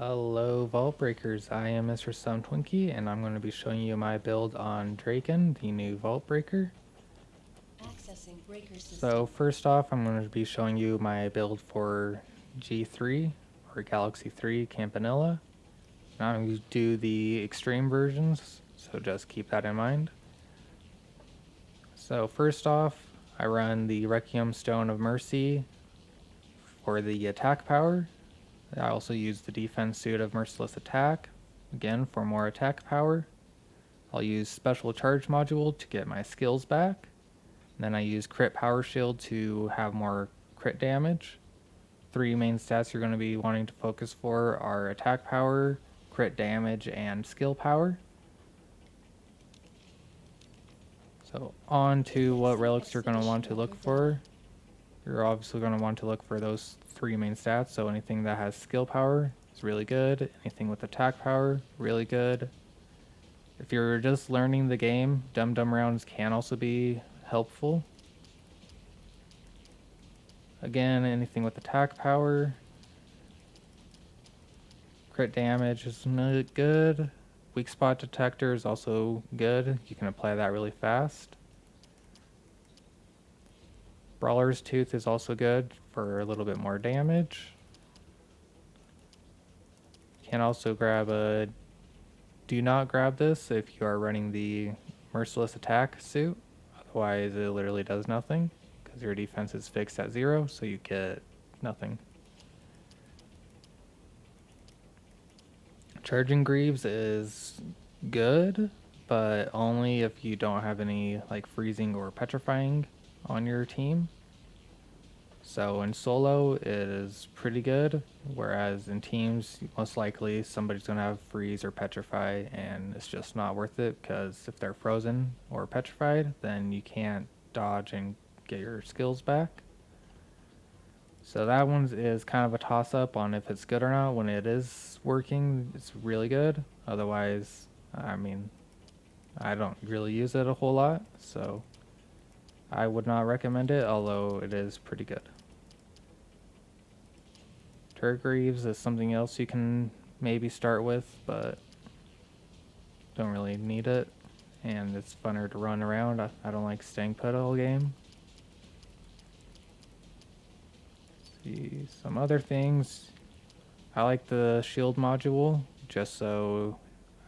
Hello Vault Breakers, I am Mr. Sun Twinkie and I'm going to be showing you my build on Draken, the new Vault Breaker. Accessing breaker system. So first off, I'm going to be showing you my build for G3 or Galaxy 3 Campanella. Now I'm going to do the extreme versions, so just keep that in mind. So first off, I run the Requiem Stone of Mercy for the attack power. I also use the defense suit of Merciless Attack, again for more attack power. I'll use Special Charge Module to get my skills back. And then I use Crit Power Shield to have more crit damage. Three main stats you're going to be wanting to focus for are attack power, crit damage, and skill power. So on to what relics you're going to want to look for. You're obviously going to want to look for those three main stats. So anything that has skill power is really good. Anything with attack power, really good. If you're just learning the game, Dum Dum rounds can also be helpful. Again, anything with attack power. Crit damage is not good. Weak spot detector is also good. You can apply that really fast. Brawler's Tooth is also good for a little bit more damage. You can also grab a... Do not grab this if you are running the Merciless Attack suit. Otherwise, it literally does nothing because your defense is fixed at 0, so you get nothing. Charging Greaves is good, but only if you don't have any like freezing or petrifying on your team. So in solo it is pretty good, whereas in teams most likely somebody's going to have freeze or petrify and it's just not worth it because if they're frozen or petrified then you can't dodge and get your skills back. So that one is kind of a toss-up on if it's good or not. When it is working, it's really good. Otherwise, I mean, I don't really use it a whole lot, so I would not recommend it, although it is pretty good. Turgreaves is something else you can maybe start with, but don't really need it. And it's funner to run around. I don't like staying put all game. See some other things. I like the shield module just so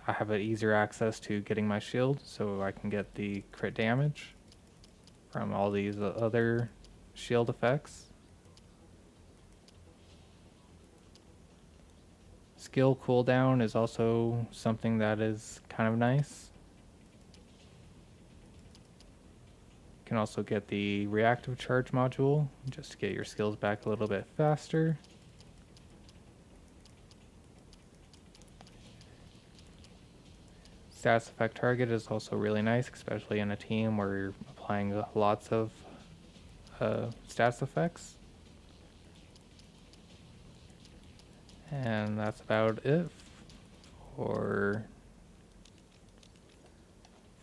I have an easier access to getting my shield so I can get the crit damage from all these other shield effects. Skill cooldown is also something that is kind of nice. You can also get the reactive charge module just to get your skills back a little bit faster. Stats effect target is also really nice, especially in a team where you're applying lots of stats effects. And that's about it for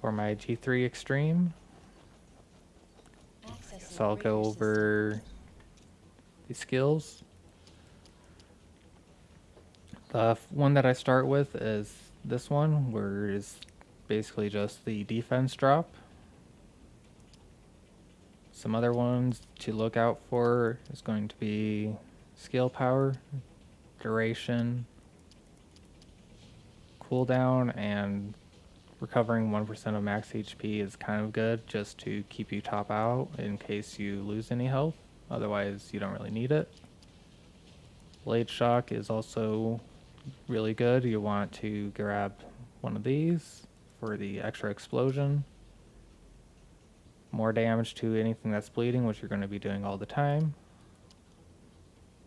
my G3 Extreme. So I'll go over the skills. The one that I start with is this one, where it's basically just the defense drop. Some other ones to look out for is going to be skill power, duration, cooldown, and recovering 1% of max HP is kind of good just to keep you top out in case you lose any health. Otherwise, you don't really need it. Blade Shock is also really good. You want to grab one of these for the extra explosion. More damage to anything that's bleeding, which you're going to be doing all the time.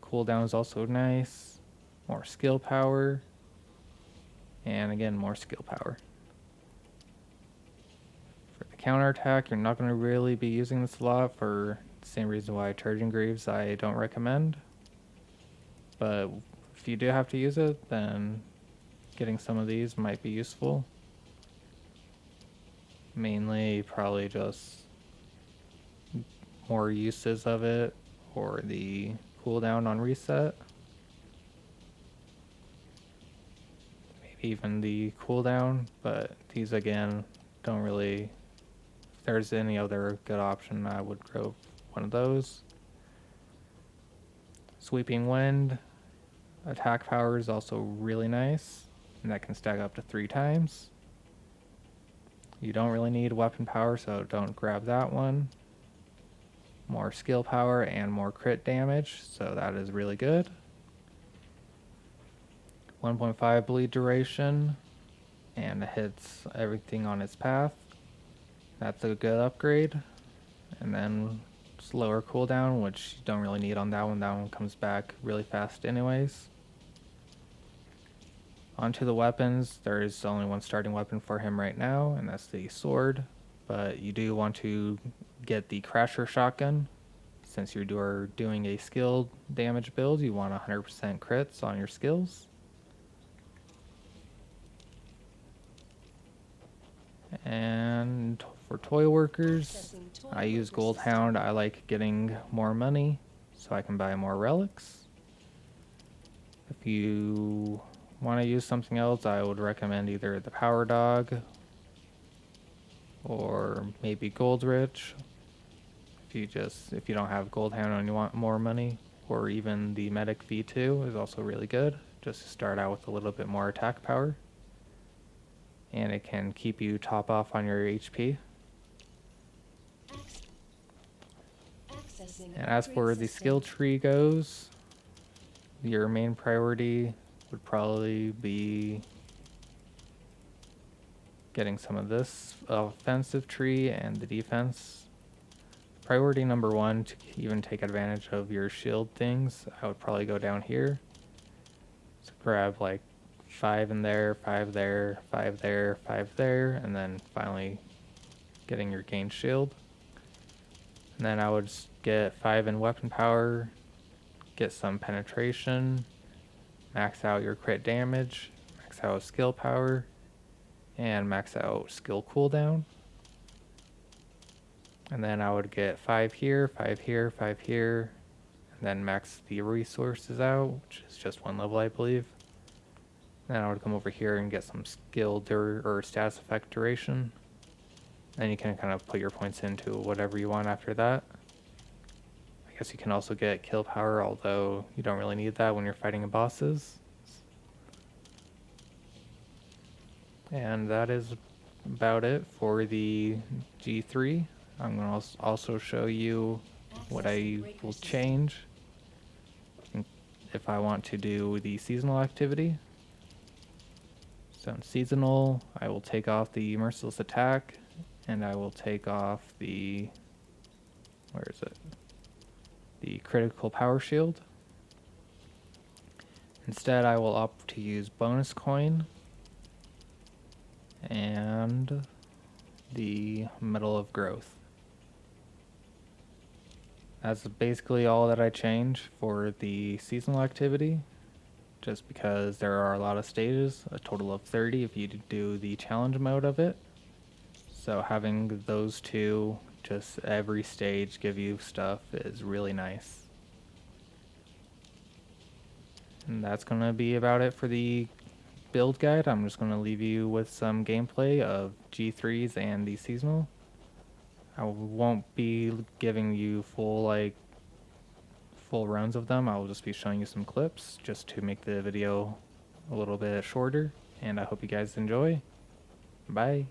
Cooldown is also nice. More skill power. And again, more skill power. For the counterattack, you're not going to really be using this a lot for the same reason why Charging Greaves I don't recommend. But if you do have to use it, then getting some of these might be useful. Mainly probably just more uses of it or the cooldown on reset. even the cooldown, but these again don't really. If there's any other good option, I would go one of those. Sweeping Wind, attack power is also really nice, and that can stack up to 3 times. You don't really need weapon power, so don't grab that one. More skill power and more crit damage, so that is really good. 1.5 bleed duration, and it hits everything on its path. That's a good upgrade. And then slower cooldown, which you don't really need on that one. That one comes back really fast anyways. Onto the weapons, there is only one starting weapon for him right now, and that's the sword. But you do want to get the Crasher Shotgun. Since you're doing a skill damage build, you want 100% crits on your skills. And for toy workers, I use Gold Hound. I like getting more money so I can buy more relics. If you want to use something else, I would recommend either the Power Dog or maybe Gold Rich. If you don't have Gold Hound and you want more money, or even the Medic V2 is also really good, just to start out with a little bit more attack power. And it can keep you top off on your HP. And as for the skill tree goes, your main priority would probably be getting some of this offensive tree and the defense. Priority number 1, to even take advantage of your shield things, I would probably go down here. So grab like 5 in there, 5 there, 5 there, 5 there, and then finally getting your gain shield. And then I would get 5 in weapon power, get some penetration, max out your crit damage, max out skill power, and max out skill cooldown. And then I would get 5 here, 5 here, 5 here, and then max the resources out, which is just 1 level, I believe. Then I would come over here and get some skill or status effect duration. Then you can kind of put your points into whatever you want after that. I guess you can also get kill power, although you don't really need that when you're fighting bosses. And that is about it for the G3. I'm going to also show you what I will change if I want to do the seasonal activity. So in seasonal, I will take off the merciless attack, and I will take off the, where is it? The critical power shield. Instead, I will opt to use bonus coin and the Medal of Growth. That's basically all that I change for the seasonal activity, just because there are a lot of stages, a total of 30 if you do the challenge mode of it. So having those two, just every stage give you stuff, is really nice. And that's going to be about it for the build guide. I'm just going to leave you with some gameplay of G3s and the seasonal. I won't be giving you full runs of them. I will just be showing you some clips just to make the video a little bit shorter, and I hope you guys enjoy. Bye.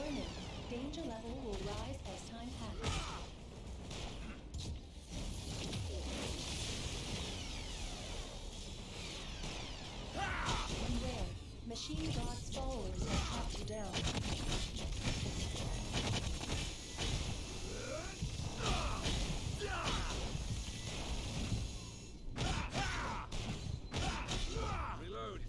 Warning. Danger level will rise as time passes. Beware. Machine God's followers have tracked you down. Reload.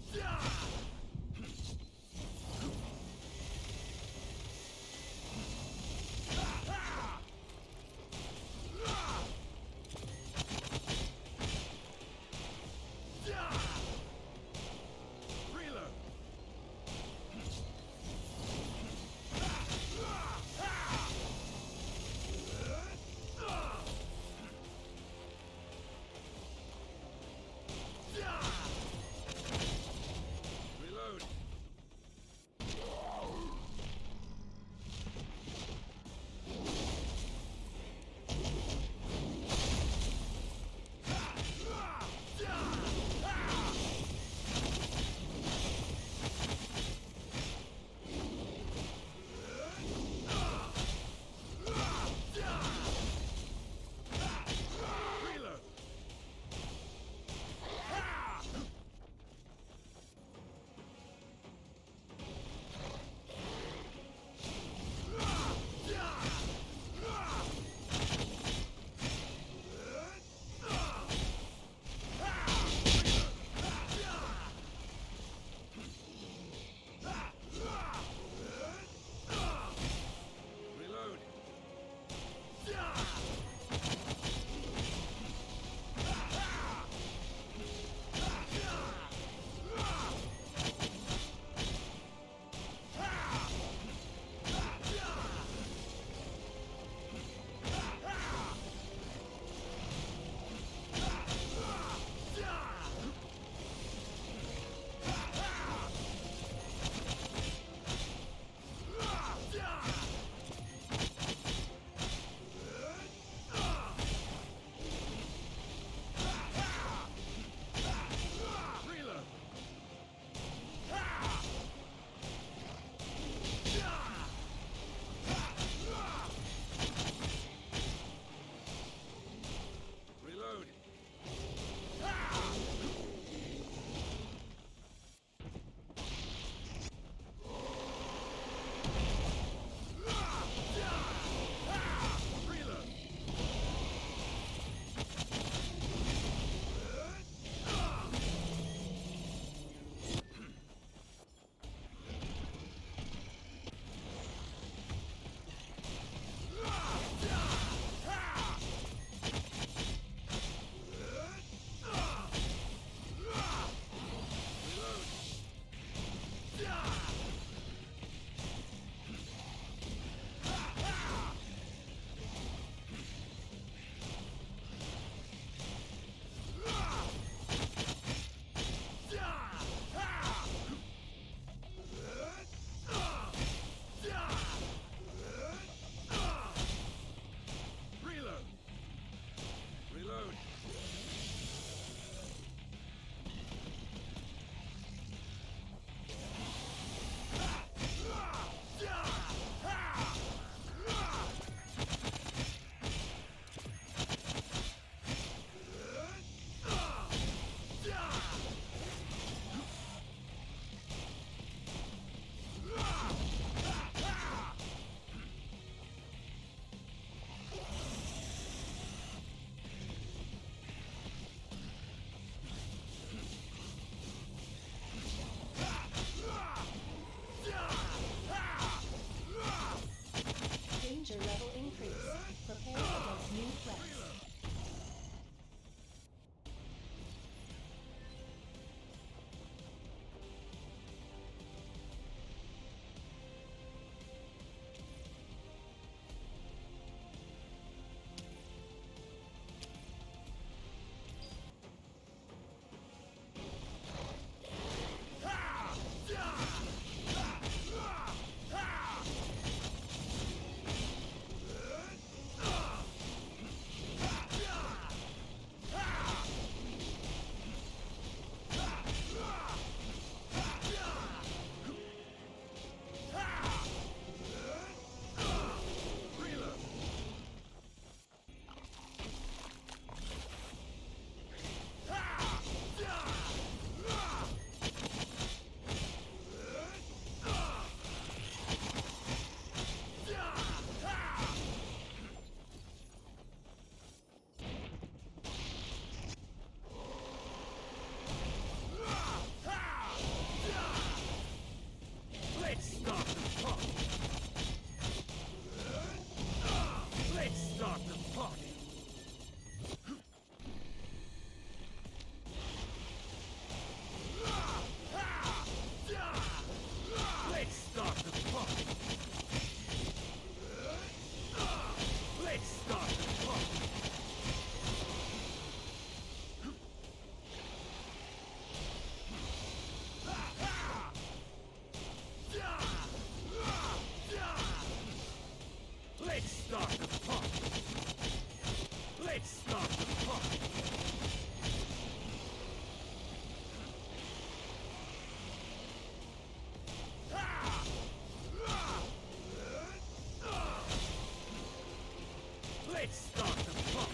Let's start the pump.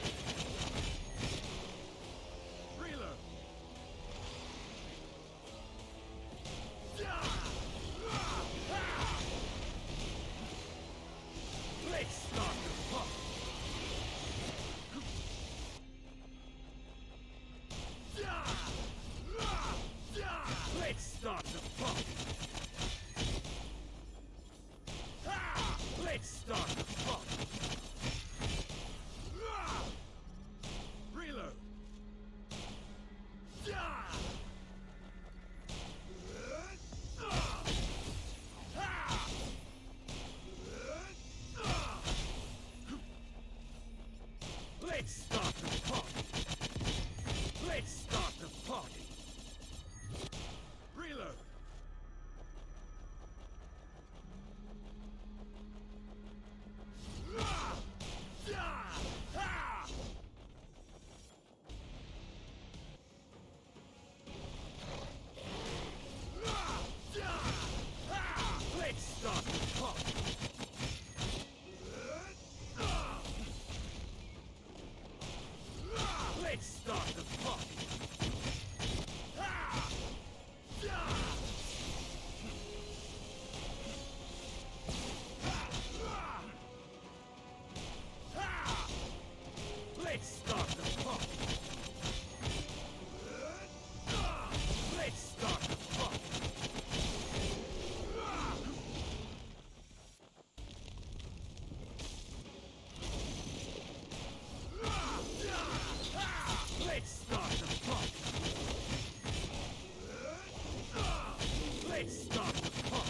Reload. Let's start the pump. Let's start the pump. Let's start the pump. Reload. Let's start the pump. Let's start the party. Reload. Let's start the pump. Let's start the pump. Let's start the pump. Let's start the pump. Let's start the pump. Let's start the pump.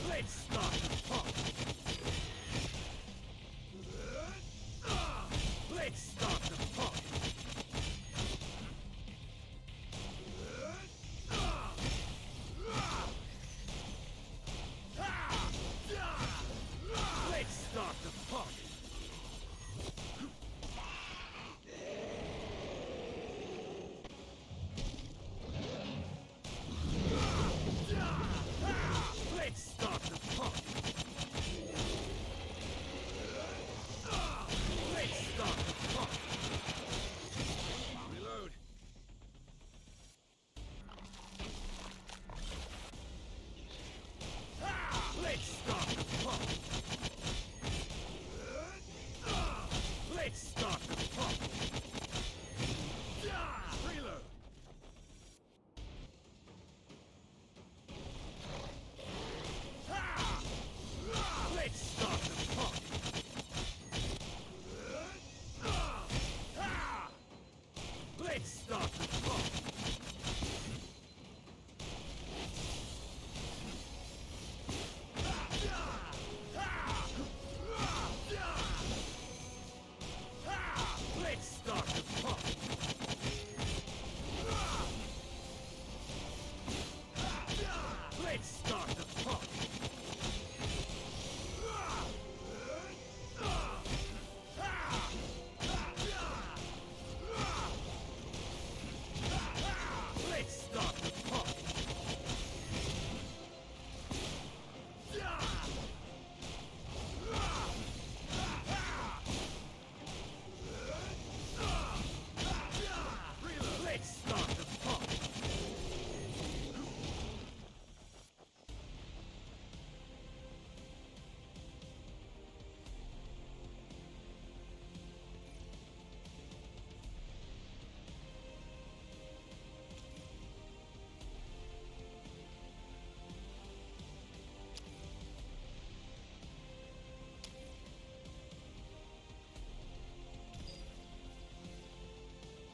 Let's start the pump. Let's start the pump. Let's start the party. Let's start the party. Let's start the party. Reload. Let's start the pump. Let's start the pump. Reload. Let's start the pump. Let's start